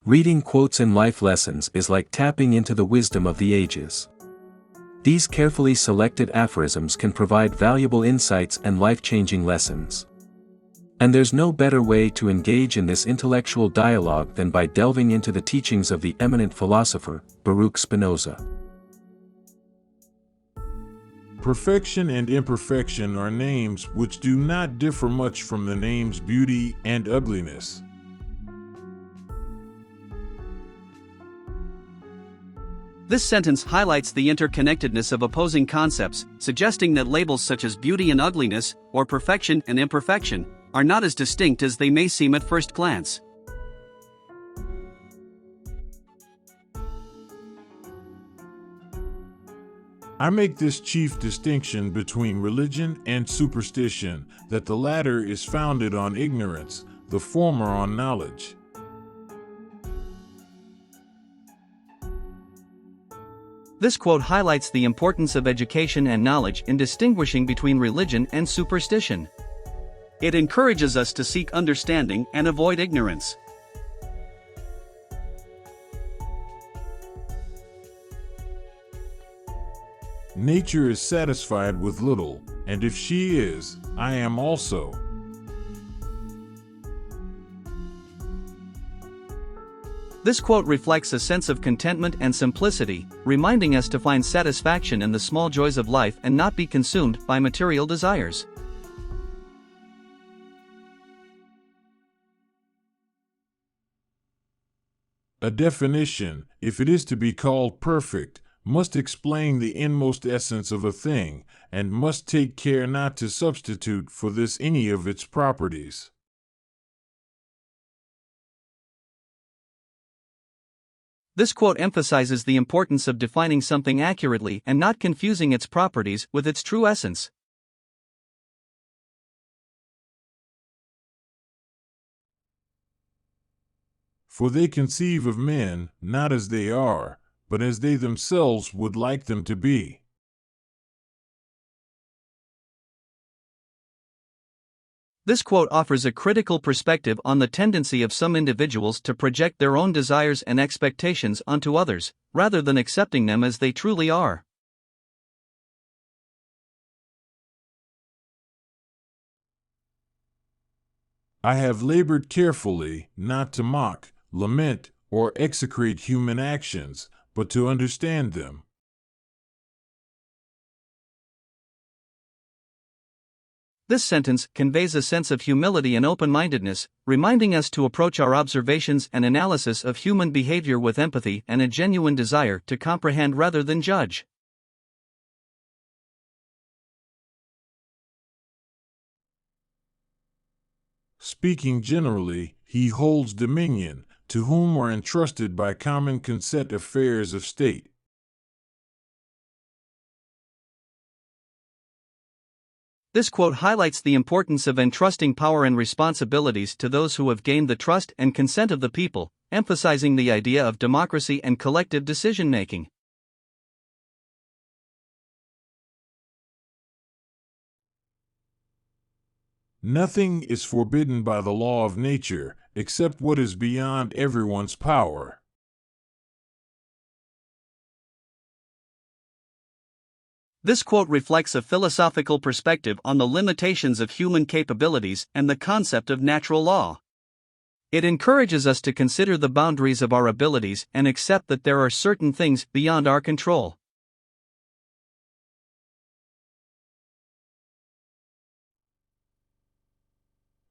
Reading quotes in life lessons is like tapping into the wisdom of the ages. These carefully selected aphorisms can provide valuable insights and life-changing lessons. And there's no better way to engage in this intellectual dialogue than by delving into the teachings of the eminent philosopher, Baruch Spinoza. Perfection and imperfection are names which do not differ much from the names beauty and ugliness. This sentence highlights the interconnectedness of opposing concepts, suggesting that labels such as beauty and ugliness, or perfection and imperfection, are not as distinct as they may seem at first glance. I make this chief distinction between religion and superstition, that the latter is founded on ignorance, the former on knowledge. This quote highlights the importance of education and knowledge in distinguishing between religion and superstition. It encourages us to seek understanding and avoid ignorance. Nature is satisfied with little, and if she is, I am also. This quote reflects a sense of contentment and simplicity, reminding us to find satisfaction in the small joys of life and not be consumed by material desires. A definition, if it is to be called perfect, must explain the inmost essence of a thing, and must take care not to substitute for this any of its properties. This quote emphasizes the importance of defining something accurately and not confusing its properties with its true essence. For they conceive of men, not as they are, but as they themselves would like them to be. This quote offers a critical perspective on the tendency of some individuals to project their own desires and expectations onto others, rather than accepting them as they truly are. I have labored carefully, not to mock, lament, or execrate human actions, but to understand them. This sentence conveys a sense of humility and open-mindedness, reminding us to approach our observations and analysis of human behavior with empathy and a genuine desire to comprehend rather than judge. Speaking generally, he holds dominion, to whom are entrusted by common consent affairs of state. This quote highlights the importance of entrusting power and responsibilities to those who have gained the trust and consent of the people, emphasizing the idea of democracy and collective decision-making. Nothing is forbidden by the law of nature, except what is beyond everyone's power. This quote reflects a philosophical perspective on the limitations of human capabilities and the concept of natural law. It encourages us to consider the boundaries of our abilities and accept that there are certain things beyond our control.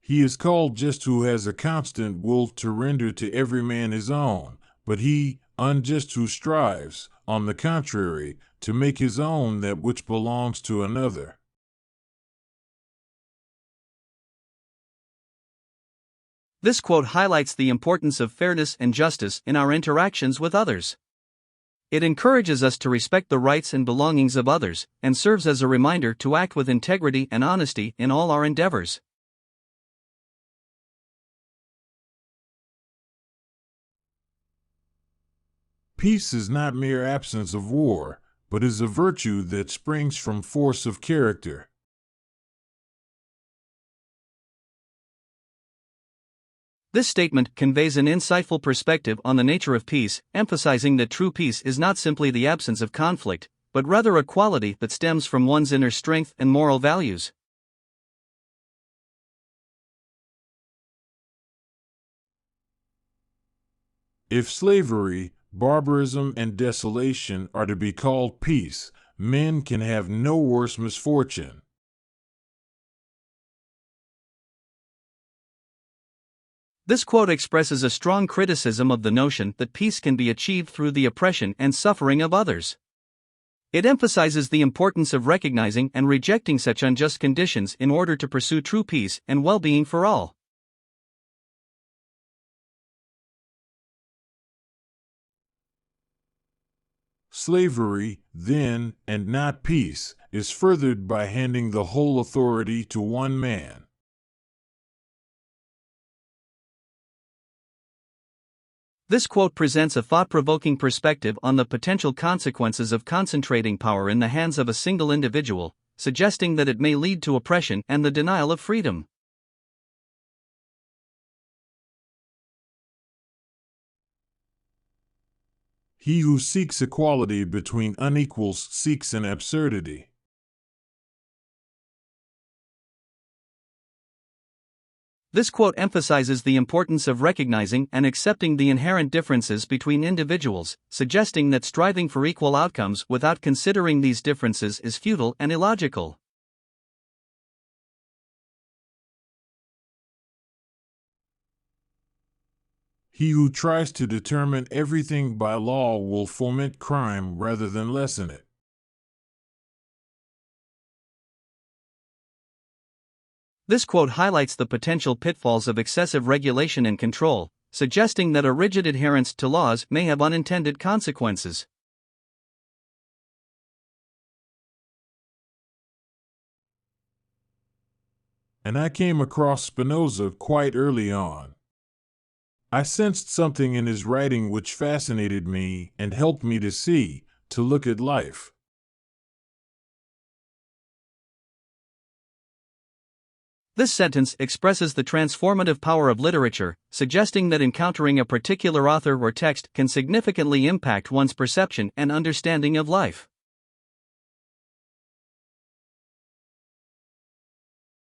He is called just who has a constant will to render to every man his own, but he, unjust who strives, on the contrary, to make his own that which belongs to another. This quote highlights the importance of fairness and justice in our interactions with others. It encourages us to respect the rights and belongings of others, and serves as a reminder to act with integrity and honesty in all our endeavors. Peace is not mere absence of war, but is a virtue that springs from force of character. This statement conveys an insightful perspective on the nature of peace, emphasizing that true peace is not simply the absence of conflict, but rather a quality that stems from one's inner strength and moral values. If slavery, barbarism, and desolation are to be called peace, men can have no worse misfortune. This quote expresses a strong criticism of the notion that peace can be achieved through the oppression and suffering of others. It emphasizes the importance of recognizing and rejecting such unjust conditions in order to pursue true peace and well-being for all. Slavery, then, and not peace, is furthered by handing the whole authority to one man. This quote presents a thought-provoking perspective on the potential consequences of concentrating power in the hands of a single individual, suggesting that it may lead to oppression and the denial of freedom. He who seeks equality between unequals seeks an absurdity. This quote emphasizes the importance of recognizing and accepting the inherent differences between individuals, suggesting that striving for equal outcomes without considering these differences is futile and illogical. He who tries to determine everything by law will foment crime rather than lessen it. This quote highlights the potential pitfalls of excessive regulation and control, suggesting that a rigid adherence to laws may have unintended consequences. And I came across Spinoza quite early on. I sensed something in his writing which fascinated me and helped me to look at life. This sentence expresses the transformative power of literature, suggesting that encountering a particular author or text can significantly impact one's perception and understanding of life.